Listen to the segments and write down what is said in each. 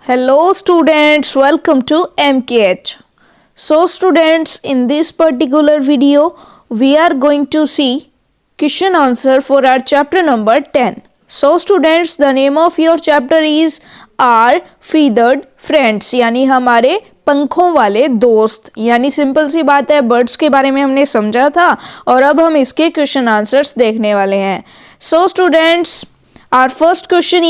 Hello students, welcome to MKH. So students, in this particular video, we are going to see question answer for our chapter number 10. So students, the name of your chapter is Our Feathered Friends, यानी हमारे पंखों वाले दोस्त। यानी simple सी बात है, birds के बारे में हमने समझा था और अब हम इसके क्वेश्चन आंसर्स देखने वाले हैं। So students, our first question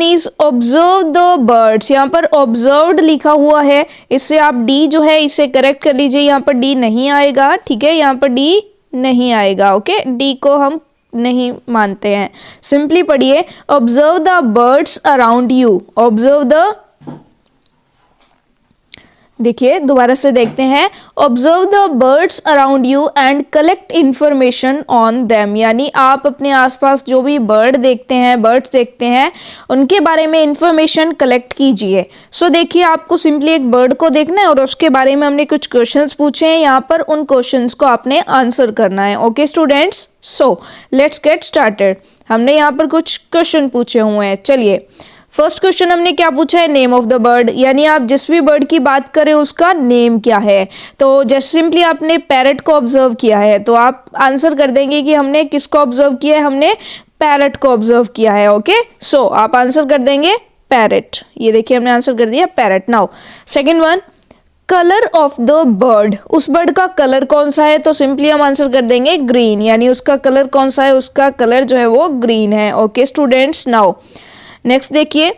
is observe the birds। यहाँ पर observed लिखा हुआ है, इससे आप डी जो है इसे करेक्ट कर लीजिए। यहाँ पर डी नहीं आएगा, ठीक है, यहाँ पर डी नहीं आएगा। ओके, डी को हम नहीं मानते हैं। सिंपली पढ़िए, observe the birds around you. Observe the, देखिए दोबारा से देखते हैं, observe the birds around you and collect information on them. यानी आप अपने आसपास जो भी बर्ड्स देखते हैं उनके बारे में इंफॉर्मेशन कलेक्ट कीजिए। सो देखिए, आपको सिंपली एक बर्ड को देखना है और उसके बारे में हमने कुछ क्वेश्चंस पूछे हैं। यहाँ पर उन क्वेश्चंस को आपने आंसर करना है। Okay students, so let's get started. हमने यहाँ पर कुछ क्वेश्चन पूछे हुए हैं। चलिए, फर्स्ट क्वेश्चन हमने क्या पूछा है, नेम ऑफ द बर्ड। यानी आप जिस भी बर्ड की बात करें उसका नेम क्या है। तो जैसे सिंपली आपने पैरट को ऑब्जर्व किया है तो आप आंसर कर देंगे कि हमने किसको ऑब्जर्व किया है, हमने पैरट को ऑब्जर्व किया है। ओके, सो आप आंसर कर देंगे पैरट। ये देखिए हमने आंसर कर दिया parrot. Now second one, colour of the bird. उस बर्ड का कलर कौन सा है, तो सिंपली हम आंसर कर देंगे ग्रीन। यानी उसका कलर कौन सा है, उसका कलर जो है वो ग्रीन है। ओके स्टूडेंट्स, नाउ नेक्स्ट देखिए,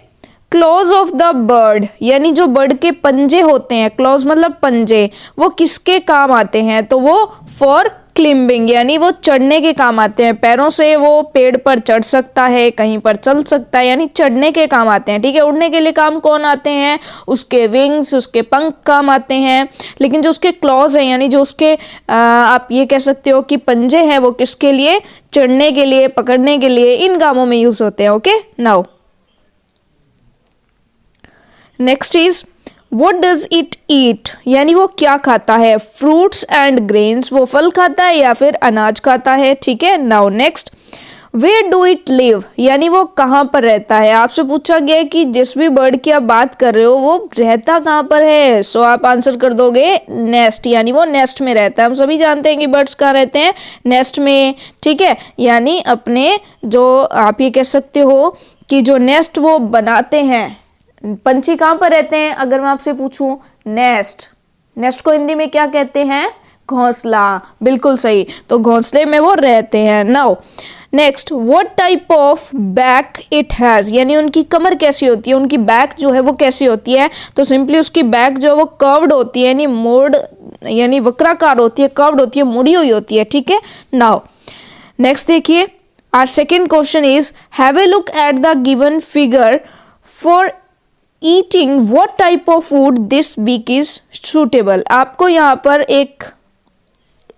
क्लॉज ऑफ द बर्ड। यानी जो बर्ड के पंजे होते हैं, क्लॉज मतलब पंजे, वो किसके काम आते हैं, तो वो फॉर क्लिम्बिंग, यानी वो चढ़ने के काम आते हैं। पैरों से वो पेड़ पर चढ़ सकता है, कहीं पर चल सकता है, यानी चढ़ने के काम आते हैं। ठीक है, उड़ने के लिए काम कौन आते हैं, उसके विंग्स, उसके पंख काम आते हैं। लेकिन जो उसके क्लॉज हैं, यानी जो उसके आप ये कह सकते हो कि पंजे हैं, वो किसके लिए, चढ़ने के लिए, पकड़ने के लिए, इन कामों में यूज होते हैं। Okay, now next is what does it ईट। यानी वो क्या खाता है, फ्रूट्स एंड ग्रेन्स, वो फल खाता है या फिर अनाज खाता है। ठीक है, now next, where do it live. यानी वो कहाँ पर रहता है। आपसे पूछा गया है कि जिस भी बर्ड की आप बात कर रहे हो वो रहता कहाँ पर है। सो आप आंसर कर दोगे नेस्ट, यानी वो नेस्ट में रहता है। हम सभी जानते हैं कि बर्ड्स कहाँ रहते हैं, नेस्ट में। ठीक है, यानी अपने जो आप ये कह सकते हो कि जो नेस्ट वो बनाते हैं, पंछी कहाँ पर रहते हैं, अगर मैं आपसे पूछूं, नेस्ट। नेस्ट को हिंदी में क्या कहते हैं, घोंसला। बिल्कुल सही, तो घोंसले में वो रहते हैं। Now next, what type of back it has. यानी उनकी कमर कैसी होती है, उनकी बैक जो है वो कैसी होती है, तो सिंपली उसकी बैक जो है वो कर्व्ड होती है, यानी मोड़, यानी वक्राकार होती है, कर्व्ड होती है, मुड़ी हुई होती है। ठीक है, नाउ नेक्स्ट देखिए, our second question is have a look at the given figure for eating what type of food this beak is suitable. आपको यहाँ पर एक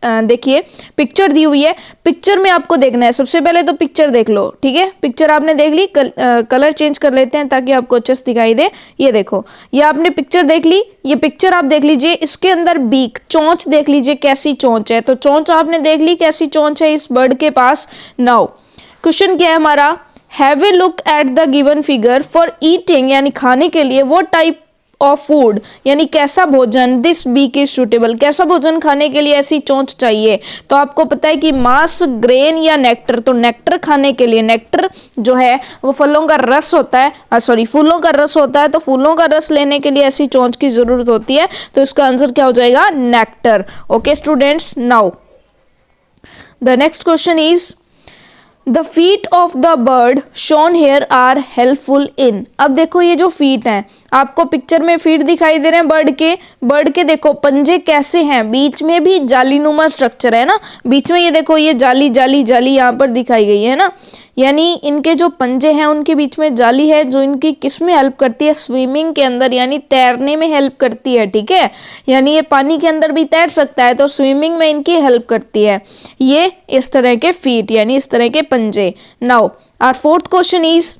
देखिए पिक्चर दी हुई है। पिक्चर में आपको देखना है, सबसे पहले तो पिक्चर देख लो। ठीक है, पिक्चर आपने देख ली, कलर चेंज कर लेते हैं ताकि आपको अच्छे से दिखाई दे। ये देखो, ये आपने पिक्चर देख ली, ये पिक्चर आप देख लीजिए, इसके अंदर बीक, चोंच देख लीजिए कैसी चोंच है। तो चोंच आपने देख ली कैसी चोंच है इस बर्ड के पास। नाउ क्वेश्चन क्या है हमारा, have a look at the given figure for eating, यानी खाने के लिए, व्हाट टाइप ऑफ फूड, यानी कैसा भोजन, दिस बीक इज सूटेबल, कैसा भोजन खाने के लिए ऐसी चोंच चाहिए। तो आपको पता है कि मांस, ग्रेन या नेक्टर। तो नेक्टर खाने के लिए, नेक्टर जो है वो फलों का रस होता है, फूलों का रस होता है। तो फूलों का रस लेने के लिए ऐसी चोंच की जरूरत होती है। तो इसका आंसर क्या हो जाएगा, nectar. Okay students, now the next question is the feet of the bird shown here are helpful in. अब देखो ये जो फीट हैं, आपको पिक्चर में फीट दिखाई दे रहे हैं बर्ड के देखो पंजे कैसे हैं, बीच में भी जालीनुमा स्ट्रक्चर है ना, बीच में ये देखो ये जाली जाली जाली यहाँ पर दिखाई गई है ना। यानी इनके जो पंजे हैं उनके बीच में जाली है जो इनकी किस में हेल्प करती है, स्विमिंग के अंदर, यानी तैरने में हेल्प करती है। ठीक है, यानी ये पानी के अंदर भी तैर सकता है, तो स्विमिंग में इनकी हेल्प करती है। ये इस तरह के फीट, यानी इस तरह के पंजे। Now our fourth question is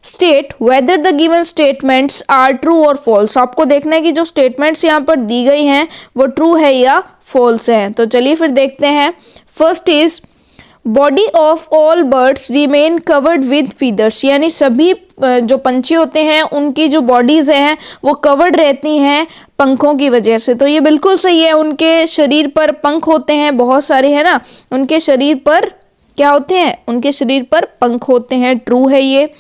state whether the given statements are true और फॉल्स। आपको देखना है कि जो स्टेटमेंट्स यहाँ पर दी गई हैं वो ट्रू है या फॉल्स है। तो चलिए फिर देखते हैं। First is body of all birds remain covered with feathers, यानी सभी जो पंछी होते हैं उनकी जो बॉडीज हैं वो कवर्ड रहती हैं पंखों की वजह से। तो ये बिल्कुल सही है, उनके शरीर पर पंख होते हैं बहुत सारे, है ना, उनके शरीर पर क्या होते हैं, उनके शरीर पर पंख होते हैं, ट्रू है ये।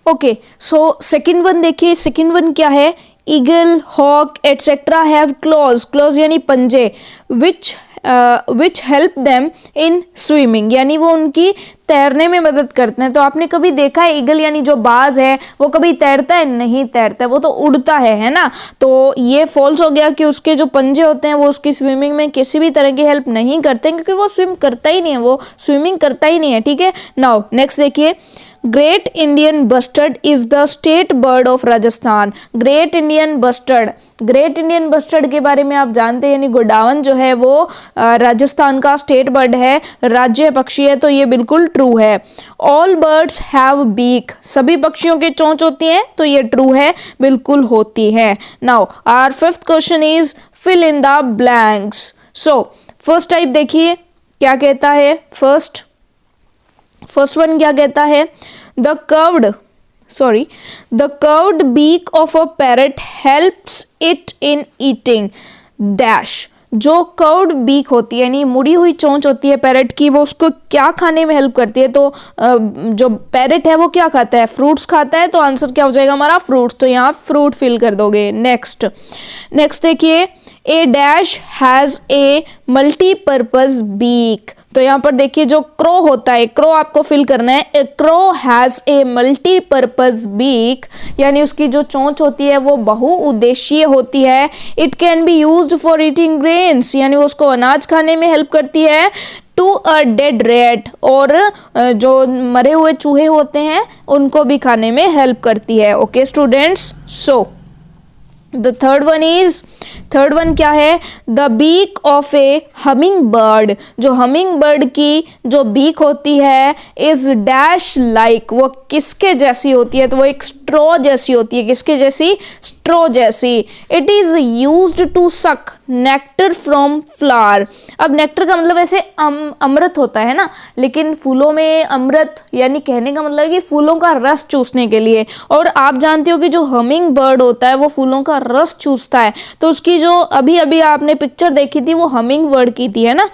ओके, सो सेकंड वन देखिए, सेकंड वन क्या है, eagle, hawk etcetera have claws, claws यानी पंजे, which help them in swimming, यानी वो उनकी तैरने में मदद करते हैं। तो आपने कभी देखा है ईगल यानी जो बाज है वो कभी तैरता है? नहीं तैरता है, वो तो उड़ता है ना। तो ये फॉल्स हो गया कि उसके जो पंजे होते हैं वो उसकी स्विमिंग में किसी भी तरह की हेल्प नहीं करते, क्योंकि वो स्विम करता ही नहीं है, वो स्विमिंग करता ही नहीं है, ठीक है। नाउ नेक्स्ट देखिए, great Indian bustard is the state bird of Rajasthan. Great Indian bustard, great Indian bustard के बारे में आप जानते हैं, यानी गोडावन जो है वो राजस्थान का स्टेट बर्ड है, राज्य पक्षी है, तो ये बिल्कुल ट्रू है। ऑल बर्ड्स हैव बीक, सभी पक्षियों के चोंच होती हैं, तो ये ट्रू है, बिल्कुल होती है। Now our fifth question is fill in the blanks. So first type देखिए क्या कहता है, फर्स्ट वन क्या कहता है, the curved beak of a parrot helps it in eating dash. जो कर्व्ड बीक होती है यानी मुड़ी हुई चोंच होती है पैरट की, वो उसको क्या खाने में हेल्प करती है? तो जो पैरट है वो क्या खाता है? फ्रूट्स खाता है, तो आंसर क्या हो जाएगा हमारा? फ्रूट्स। तो यहाँ फ्रूट फिल कर दोगे। नेक्स्ट देखिए, a dash has a multipurpose beak. तो यहाँ पर देखिए जो क्रो होता है, क्रो आपको फिल करना है। A crow has a multipurpose beak, यानी उसकी जो चोंच होती है वो बहुउद्देशीय होती है। It can be used for eating grains, यानी वो उसको अनाज खाने में हेल्प करती है। टू अ डेड रेट, और जो मरे हुए चूहे होते हैं उनको भी खाने में हेल्प करती है। Okay students, so the third one क्या है? The beak of a humming bird. जो हमिंग बर्ड की जो बीक होती है इज डैश लाइक, वो किसके जैसी होती है? तो वो एक स्ट्रॉ जैसी होती है। किसके जैसी? स्ट्रॉ जैसी। It is used to suck nectar from flower. अब नेक्टर का मतलब ऐसे अमृत होता है ना, लेकिन फूलों में अमृत यानी कहने का मतलब है कि फूलों का रस चूसने के लिए। और आप जानते हो कि जो हमिंग बर्ड होता है वो फूलों का रस चूसता है, तो उसकी जो अभी अभी आपने पिक्चर देखी थी वो हमिंग बर्ड की थी, है ना,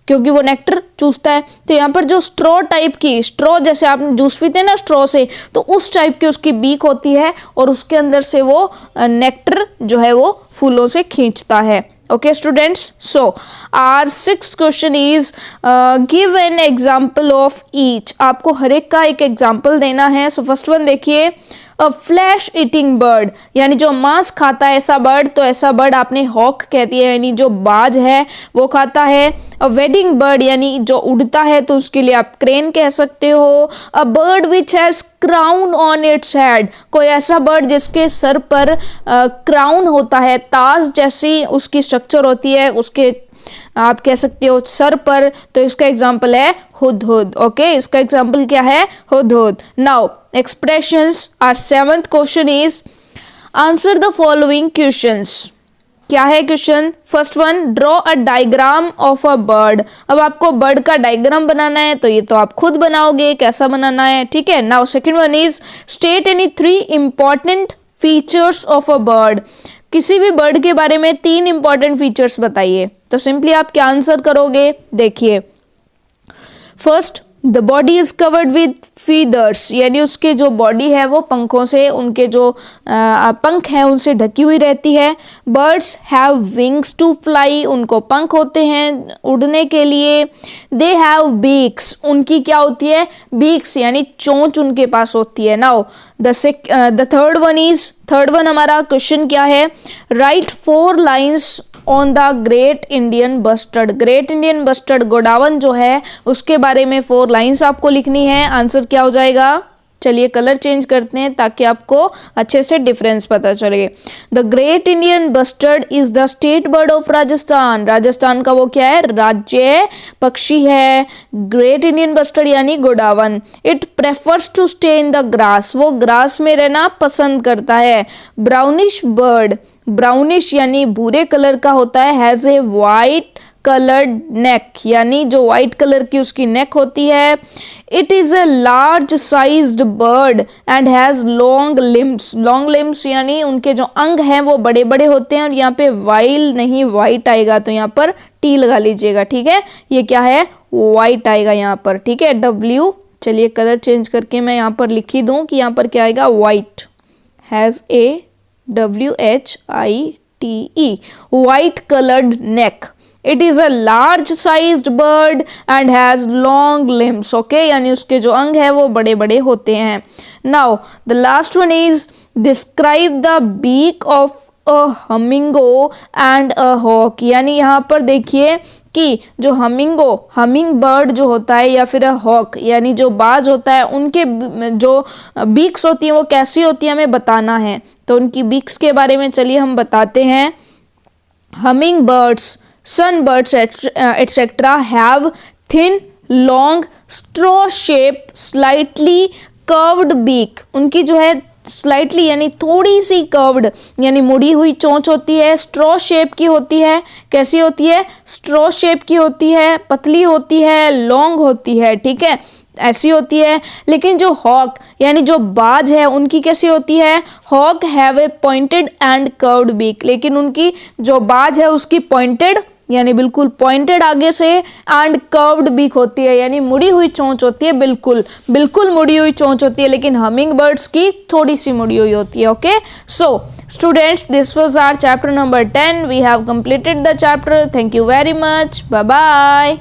क्योंकि वो नेक्टर चूसता है। तो यहाँ पर जो स्ट्रॉ टाइप की, स्ट्रॉ जैसे आपने जूस पीते हैं ना स्ट्रॉ से, तो उस टाइप की उसकी बीक होती है और उसके अंदर से वो नेक्टर जो है वो फूलों से खींचता है। Okay students, so our sixth question is give an example of each. आपको हर एक का एक एग्जाम्पल देना है। सो फर्स्ट वन देखिए, अ फ्लैश ईटिंग बर्ड, यानी जो मांस खाता है ऐसा बर्ड। तो ऐसा बर्ड आपने हॉक कहती है, यानी जो बाज है वो खाता है। अ वेडिंग बर्ड, यानी जो उड़ता है, तो उसके लिए आप क्रेन कह सकते हो। A bird which has crown on its head, कोई ऐसा बर्ड जिसके सर पर क्राउन होता है, ताज जैसी उसकी स्ट्रक्चर होती है उसके, आप कह सकते हो सर पर। तो इसका एग्जाम्पल है हुदहुद। ओके, इसका एग्जाम्पल क्या है? हुदहुद। Now expressions, our seventh question is answer the following questions. क्या है question? First one, draw a diagram of a bird. अब आपको बर्ड का डायग्राम बनाना है, तो ये तो आप खुद बनाओगे, कैसा बनाना है, ठीक है। Now second one is state any 3 important features of a bird. किसी भी बर्ड के बारे में 3 इंपॉर्टेंट फीचर्स बताइए। तो सिंपली आप क्या आंसर करोगे? देखिए, first, the body is covered with feathers, यानी उसके जो बॉडी है वो पंखों से, उनके जो पंख हैं उनसे ढकी हुई रहती है। Birds have wings to fly, उनको पंख होते हैं उड़ने के लिए। दे हैव बीक्स, उनकी क्या होती है? बीक्स, यानी चोंच उनके पास होती है। नाउ द थर्ड वन हमारा क्वेश्चन क्या है? Right 4 lines on the great Indian bustard. Great Indian bustard godown जो है उसके बारे में 4 लाइन्स आपको लिखनी है। आंसर क्या हो जाएगा? चलिए कलर चेंज करते हैं ताकि आपको अच्छे से डिफरेंस पता चले। The great Indian bustard is the state bird of Rajasthan. Rajasthan का वो क्या है? राज्य पक्षी है। ग्रेट इंडियन बस्टर्ड यानी गोडावन। It prefers to stay in the grass, वो ग्रास में रहना पसंद करता है। ब्राउनिश बर्ड, ब्राउनिश यानी भूरे कलर का होता है। हैज ए वाइट कलर्ड नेक, यानी जो वाइट कलर की उसकी नेक होती है। It is a large sized bird and has long limbs, long limbs यानी उनके जो अंग हैं वो बड़े बड़े होते हैं, और यहाँ पे वाइल नहीं वाइट आएगा, तो यहाँ पर टी लगा लीजिएगा, ठीक है। ये क्या है, वाइट आएगा यहाँ पर, ठीक है, W। चलिए कलर चेंज करके मैं यहाँ पर लिख ही दूँ कि यहाँ पर क्या आएगा, white, has a WHITE, white colored neck. It is a large sized bird and has long limbs. Okay, यानी उसके जो अंग है वो बड़े बड़े होते हैं। Now the last one is describe the beak of a humingo and a hawk, यानी यहाँ पर देखिए कि जो हमिंग बर्ड जो होता है या फिर हॉक यानी जो बाज होता है, उनके जो बीक्स होती हैं वो कैसी होती है हमें बताना है। तो उनकी बीक्स के बारे में चलिए हम बताते हैं। Humming birds, sunbirds etcetera have thin long straw shape slightly curved beak, उनकी जो है स्लाइटली यानी थोड़ी सी कर्व्ड यानी मुड़ी हुई चोंच होती है, स्ट्रॉ शेप की होती है। कैसी होती है, स्ट्रॉ शेप की होती है, पतली होती है, लॉन्ग होती है, ठीक है, ऐसी होती है। लेकिन जो हॉक यानी जो बाज है उनकी कैसी होती है, hawk have a pointed and curved beak, लेकिन उनकी जो बाज है उसकी पॉइंटेड यानी बिल्कुल पॉइंटेड आगे से एंड कर्व्ड बीक होती है, यानी मुड़ी हुई चोंच होती है, बिल्कुल मुड़ी हुई चोंच होती है, लेकिन हमिंग बर्ड्स की थोड़ी सी मुड़ी हुई होती है। Okay, so students, this was our chapter number 10. We have completed the chapter. Thank you very much. Bye bye.